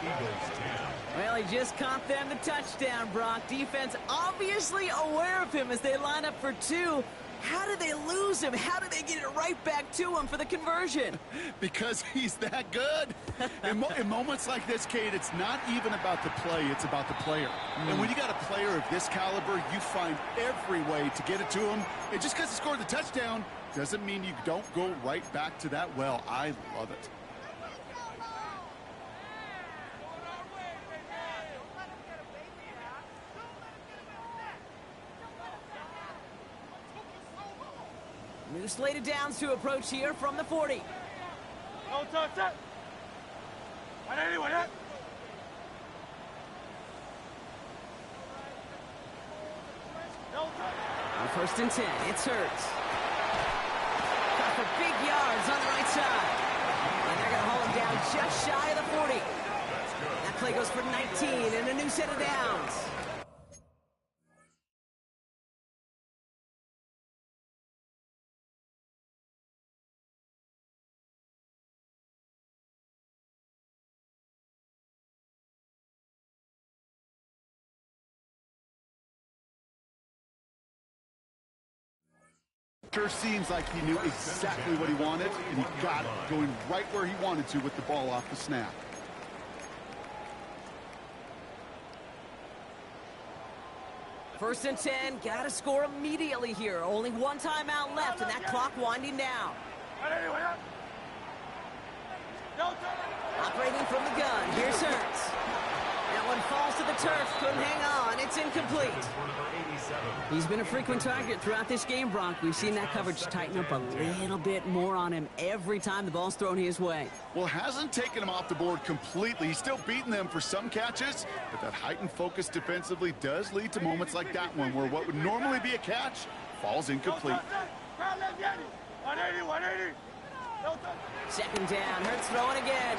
[SPEAKER 1] Eagles 10.
[SPEAKER 2] Well, he just caught them the touchdown, Brock. Defense obviously aware of him as they line up for 2. How did they lose him? How did they get it right back to him for the conversion?
[SPEAKER 4] Because he's that good. In moments like this, Kate, it's not even about the play, it's about the player. And when you got a player of this caliber, you find every way to get it to him. And just because he scored the touchdown doesn't mean you don't go right back to that well. I love it.
[SPEAKER 2] New slate of downs to approach here from the 40. On 1st and 10, it's Hurts. Got for big yards on the right side. And they're going to haul him down just shy of the 40. That play goes for 19 and a new set of downs.
[SPEAKER 4] Sure seems like he knew exactly what he wanted, and he got it, going right where he wanted to with the ball off the snap.
[SPEAKER 2] First and 10, got to score immediately here. Only one timeout left, and that clock winding down. Operating from the gun, here's Hurts. That one falls to the turf, couldn't hang on, it's incomplete. He's been a frequent target throughout this game, Bronk. We've seen that coverage tighten up a little bit more on him every time the ball's thrown his way.
[SPEAKER 4] Well, hasn't taken him off the board completely. He's still beating them for some catches, but that heightened focus defensively does lead to moments like that one where what would normally be a catch falls incomplete.
[SPEAKER 2] 2nd down, Hurts throwing again.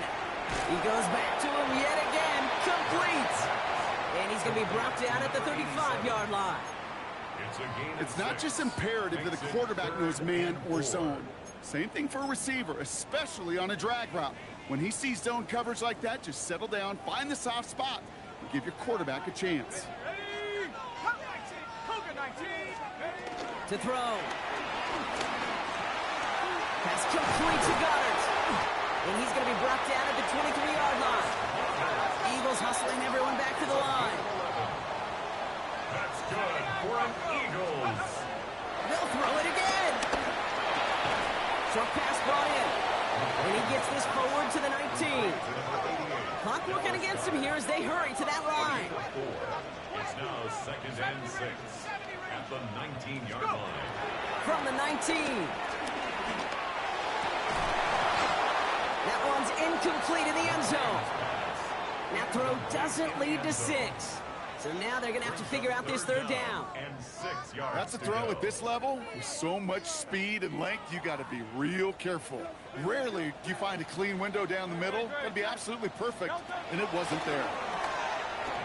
[SPEAKER 2] He goes back to him yet again, complete. And he's going to be brought down at the 35-yard line.
[SPEAKER 4] It's not just imperative that a quarterback knows man or zone. Same thing for a receiver, especially on a drag route. When he sees zone coverage like that, just settle down, find the soft spot, and give your quarterback a chance.
[SPEAKER 2] To throw. Pass complete to Goddard. And he's going to be brought down at the 23-yard line. Eagles hustling everyone back to the line.
[SPEAKER 1] That's good for an Eagles.
[SPEAKER 2] They'll throw it again. Short pass brought in. And he gets this forward to the 19. Clock working against him here as they hurry to that line.
[SPEAKER 1] It's now 2nd and 6 at the 19-yard line.
[SPEAKER 2] From the 19. That one's incomplete in the end zone. That throw doesn't lead to 6. So now they're going to have to figure out this 3rd down.
[SPEAKER 1] And 6 yards.
[SPEAKER 4] That's a throw at this level. With so much speed and length, you got to be real careful. Rarely do you find a clean window down the middle. That'd be absolutely perfect, and it wasn't there.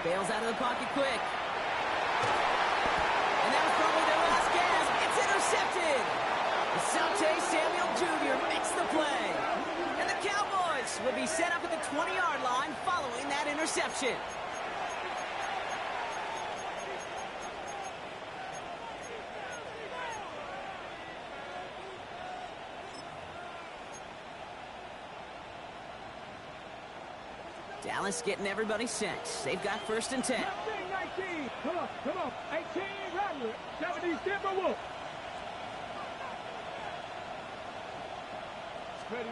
[SPEAKER 2] Bails out of the pocket quick. And that was probably their last gasp. It's intercepted. Asante Samuel Jr. makes the play. And the Cowboys will be set up at the 20-yard line following that interception. Dallas getting everybody set. They've got 1st and 10.
[SPEAKER 3] 19. Come on. 18, Rattler. 70, Denver Wolf.
[SPEAKER 2] They're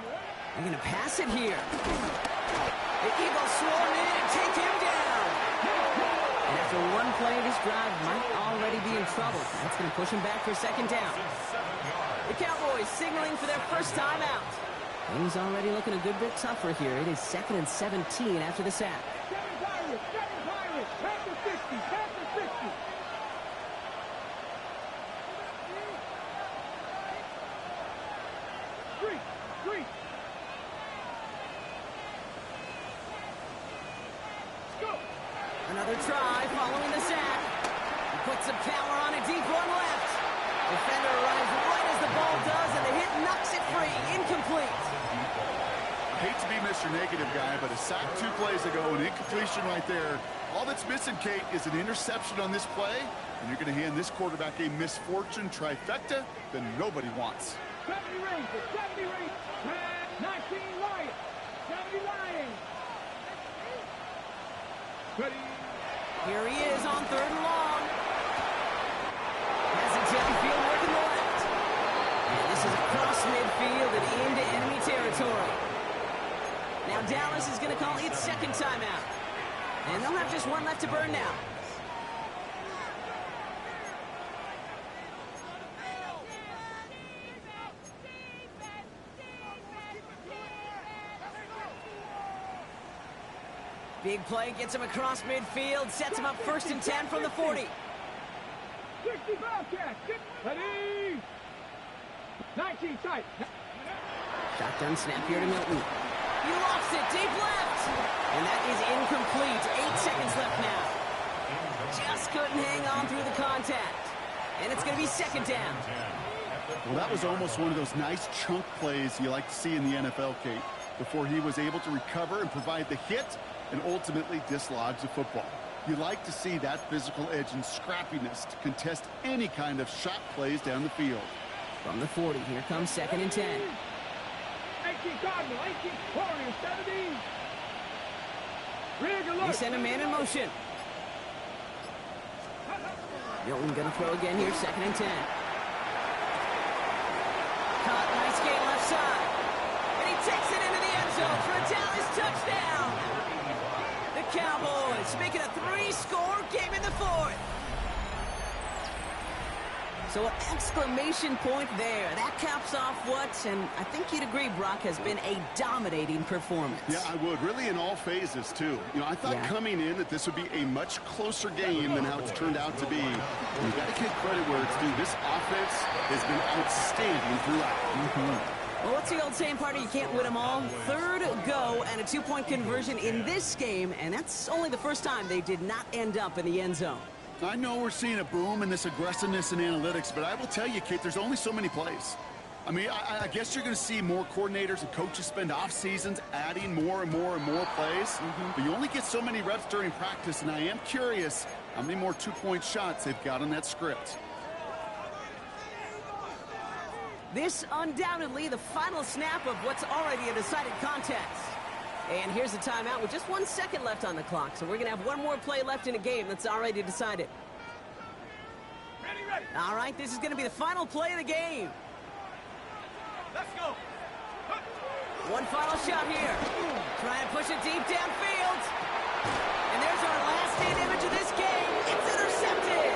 [SPEAKER 2] going to pass it here. The Eagles swarm in and take him down. And after one play, this drive might already be in trouble. That's going to push him back for 2nd down. The Cowboys signaling for their first time out. Things already looking a good bit tougher here. It is 2nd and 17 after the sack.
[SPEAKER 3] 7 Pirates. Past the 60. Three. Go.
[SPEAKER 2] Another try following the sack. He puts some power on a deep one left. Defender arrives right as the ball does, and the hit knocks it free. Incomplete.
[SPEAKER 4] I hate to be Mr. Negative guy, but a sack 2 plays ago, an incompletion right there. All that's missing, Kate, is an interception on this play, and you're going to hand this quarterback a misfortune trifecta that nobody wants.
[SPEAKER 3] 70 Rangers. 19 Lions. 70 Lions. Ready.
[SPEAKER 2] Here he is on 3rd and long. Has it downfield working the left. And this is across midfield and into enemy territory. Now Dallas is going to call its 2nd timeout. And they'll have just one left to burn now. Big play gets him across midfield, sets him up 1st and 10 from the 40.
[SPEAKER 3] 60 Bobcats. Ready. 19 tight.
[SPEAKER 2] Shotgun snap here to Milton. He lofts it deep left. And that is incomplete. 8 seconds left now. Just couldn't hang on through the contact. And it's going to be second down.
[SPEAKER 4] Well, that was almost one of those nice chunk plays you like to see in the NFL, Kate, before he was able to recover and provide the hit and ultimately dislodge the football. You like to see that physical edge and scrappiness to contest any kind of shot plays down the field.
[SPEAKER 2] From the 40, here comes second and 10.
[SPEAKER 3] 18 Cardinal, 18 Warriors, 70. Rig alert.
[SPEAKER 2] They send a man in motion. Milton going to throw again here, second and 10. Caught, nice gain left side. And he takes it into the end zone for a Dallas touchdown. The Cowboys make it a 3-score game in the fourth. So an exclamation point there. That caps off what, and I think you'd agree, Brock, has been a dominating performance.
[SPEAKER 4] Yeah, I would. Really in all phases, too. You know, I thought coming in that this would be a much closer game than how it's turned out to be. You've got to give credit where it's due. This offense has been outstanding throughout.
[SPEAKER 2] Well, what's the old saying, partner? You can't win them all. Third go and a 2-point conversion in this game, and that's only the first time they did not end up in the end zone.
[SPEAKER 4] I know we're seeing a boom in this aggressiveness in analytics, but I will tell you, Kate, there's only so many plays. I mean, I guess you're going to see more coordinators and coaches spend off seasons adding more and more and more plays, but you only get so many reps during practice, and I am curious how many more 2-point shots they've got on that script.
[SPEAKER 2] This undoubtedly the final snap of what's already a decided contest. And here's the timeout with just 1 second left on the clock. So we're going to have one more play left in a game that's already decided.
[SPEAKER 3] Ready.
[SPEAKER 2] All right, this is going to be the final play of the game.
[SPEAKER 3] Let's go.
[SPEAKER 2] One final shot here. Trying to push it deep downfield. And there's our last hit image of this game. It's intercepted.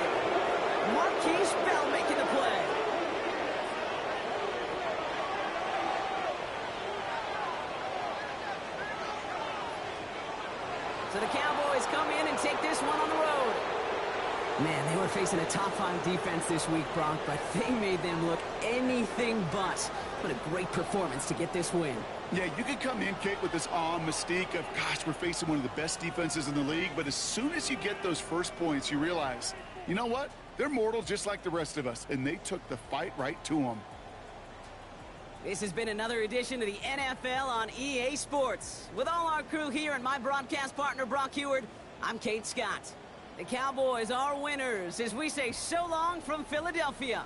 [SPEAKER 2] Marquise Bell making the play. So the Cowboys come in and take this one on the road. Man, they were facing a top-5 defense this week, Brock, but they made them look anything but. What a great performance to get this win.
[SPEAKER 4] Yeah, you could come in, Kate, with this awe and mystique of, gosh, we're facing one of the best defenses in the league, but as soon as you get those first points, you realize, you know what? They're mortal just like the rest of us, and they took the fight right to them.
[SPEAKER 2] This has been another edition of the NFL on EA Sports. With all our crew here and my broadcast partner, Brock Heward, I'm Kate Scott. The Cowboys are winners as we say so long from Philadelphia.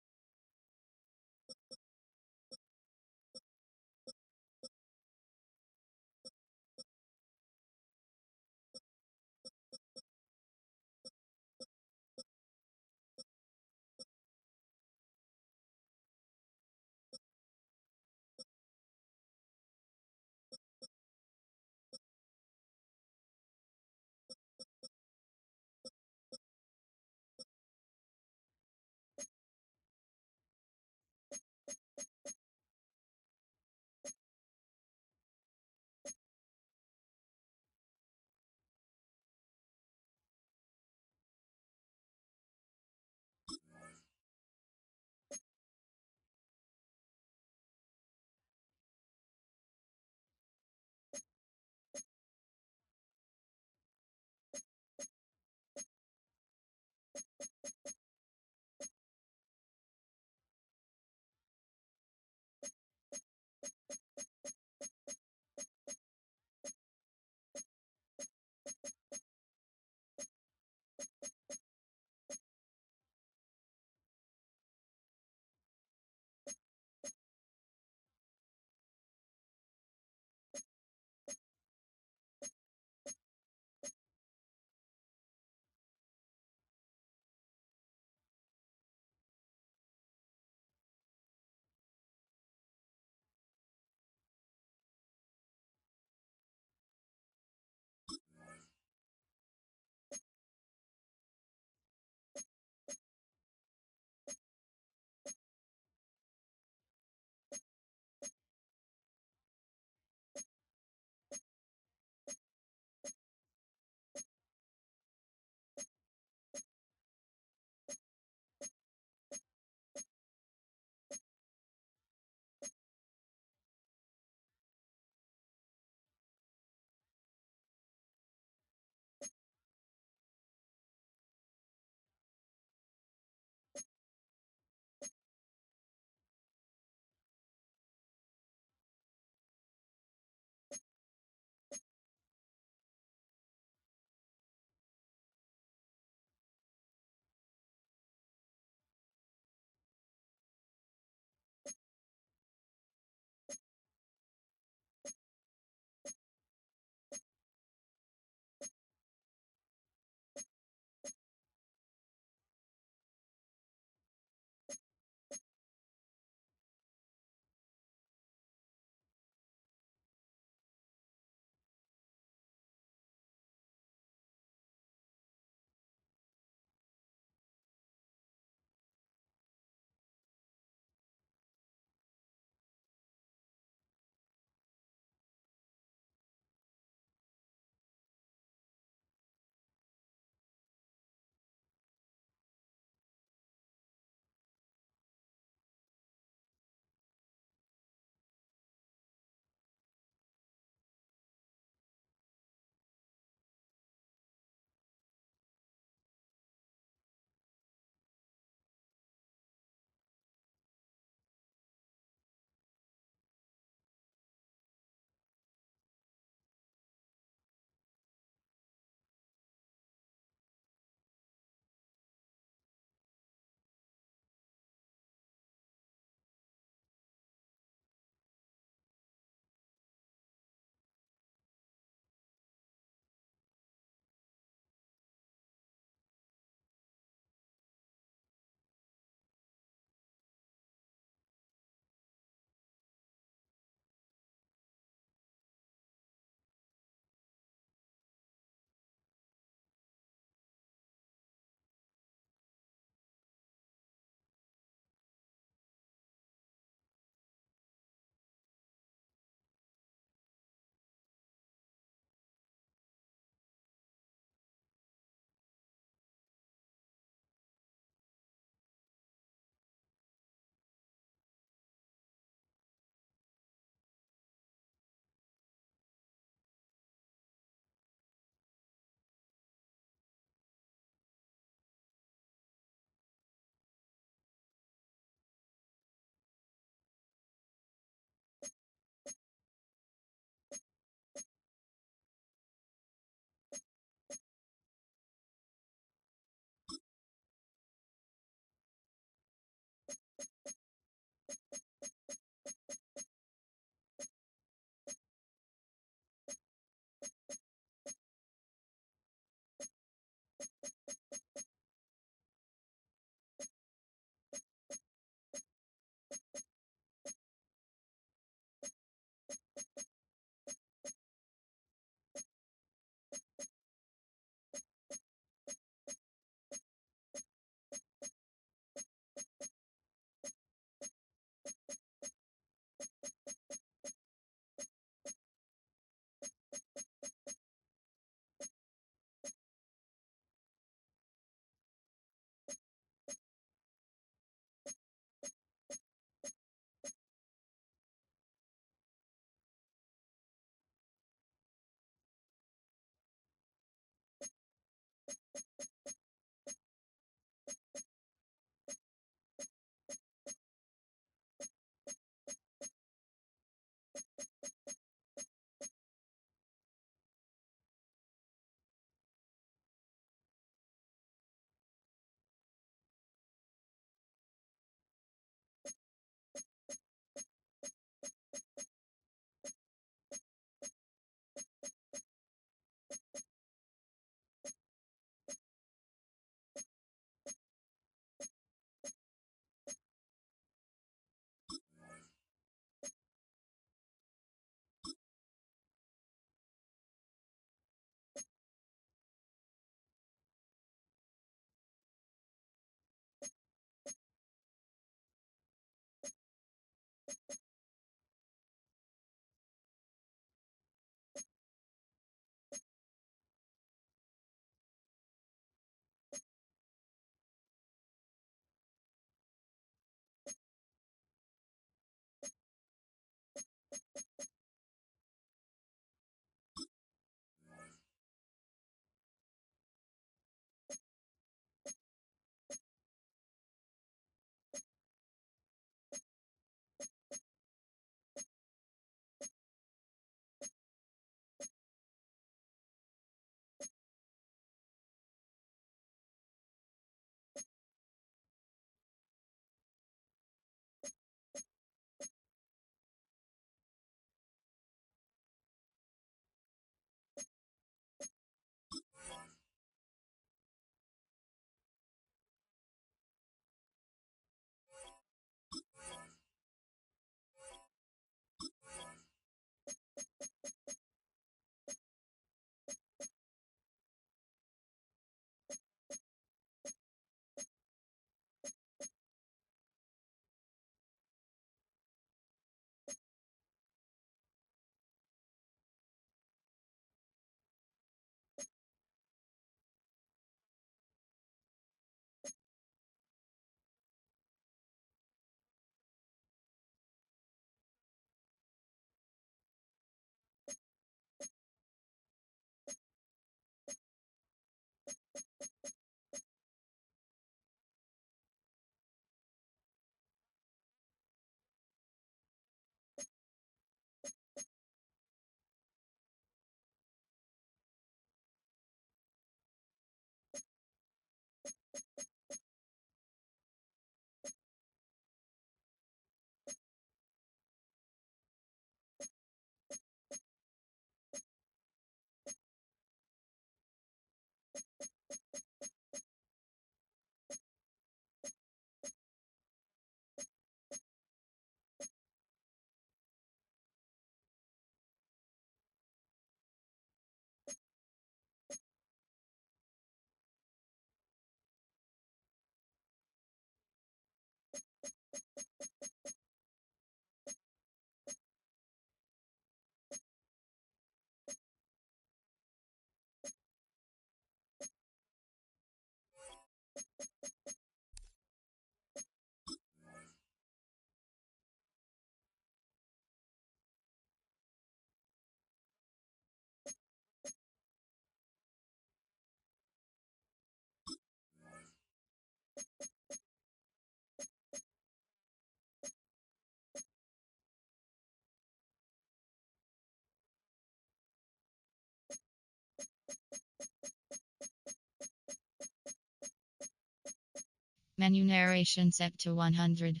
[SPEAKER 5] Menu narration set to 100.